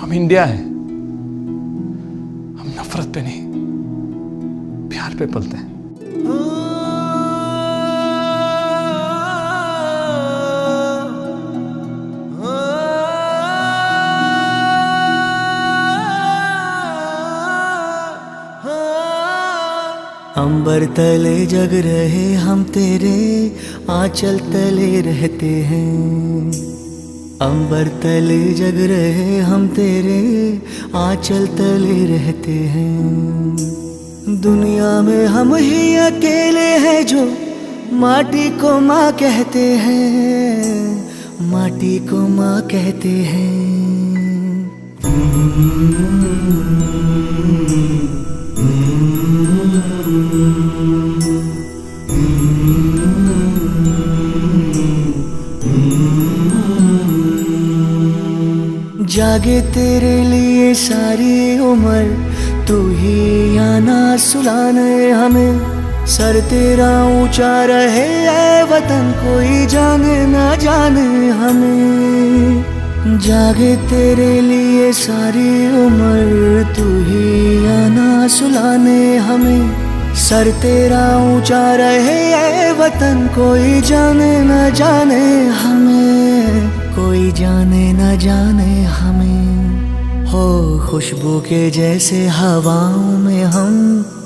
हम इंडिया हैं, हम नफरत पे नहीं प्यार पे पलते हैं। अंबर तले जग रहे हम तेरे आंचल तले रहते हैं। अंबर तले जग रहे हम तेरे आंचल तले रहते हैं। दुनिया में हम ही अकेले हैं जो माटी को माँ कहते हैं, माटी को माँ कहते हैं। जागे तेरे लिए सारी उम्र, तू ही आना सुलाने हमें। सर तेरा ऊंचा रहे ऐ वतन, कोई जाने ना जाने हमें। जागे तेरे लिए सारी उम्र, तू ही आना सुलाने हमें। सर तेरा ऊंचा रहे ऐ वतन, कोई जाने ना जाने हमें, कोई जाने न जाने हमें। हो खुशबू के जैसे हवाओं में हम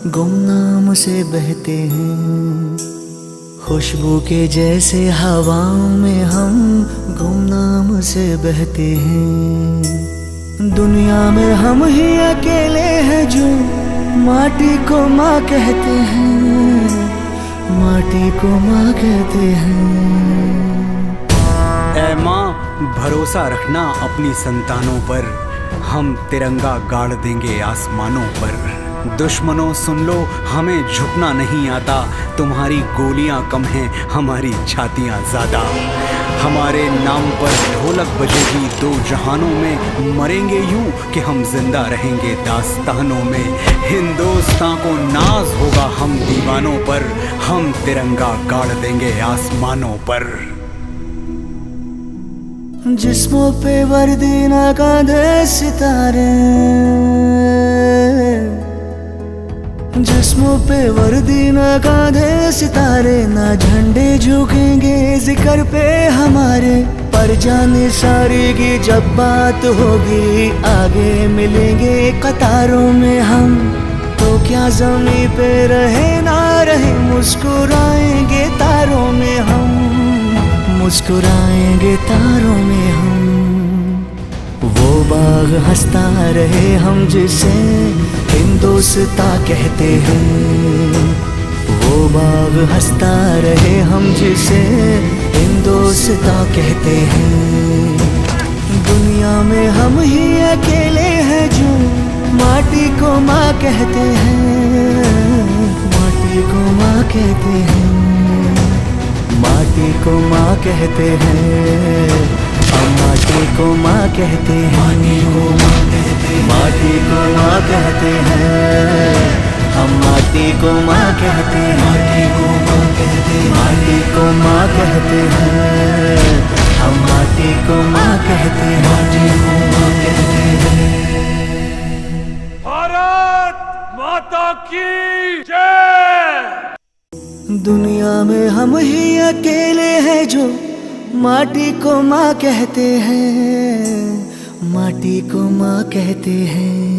गुमनाम से बहते हैं। खुशबू के जैसे हवाओं में हम गुमनाम से बहते हैं। दुनिया में हम ही अकेले हैं जो माटी को माँ कहते हैं, माटी को माँ कहते हैं। ऐ माँ भरोसा रखना अपनी संतानों पर, हम तिरंगा गाड़ देंगे आसमानों पर। दुश्मनों सुन लो हमें झुकना नहीं आता, तुम्हारी गोलियां कम हैं हमारी छातियां ज्यादा। हमारे नाम पर ढोलक बजेगी दो जहानों में, मरेंगे यूं कि हम जिंदा रहेंगे दास्तानों में। हिंदुस्तान को नाज होगा हम दीवानों पर, हम तिरंगा गाड़ देंगे आसमानों पर। जिस्मों पे वर्दी ना कांधे सितारे, जिस्मों पे वर्दी ना कांधे सितारे। ना झंडे झुकेंगे जिक्र पे हमारे, पर जाने सारे की जब बात होगी आगे मिलेंगे कतारों में हम। तो क्या ज़मीं पे रहे ना रहे, मुस्कुराएंगे तारों में हम, मुस्कुराएंगे तारों में हम। वो बाग हंसता रहे हम जिसे हिंदुस्तां कहते हैं। वो बाग हंसता रहे हम जिसे हिंदुस्तां कहते हैं। दुनिया में हम ही अकेले हैं जो माटी को माँ कहते हैं, माटी को माँ कहते हैं, माटी को माँ कहते हैं। हम माटी को माँ कहते हैं, माटी को माँ कहते हैं। हम माटी को माँ कहते हैं, माटी को माँ कहते हैं। हम माटी को माँ कहते हैं। भारत माता की जय। दुनिया में हम ही अकेले हैं जो माटी को माँ कहते हैं, माटी को माँ कहते हैं।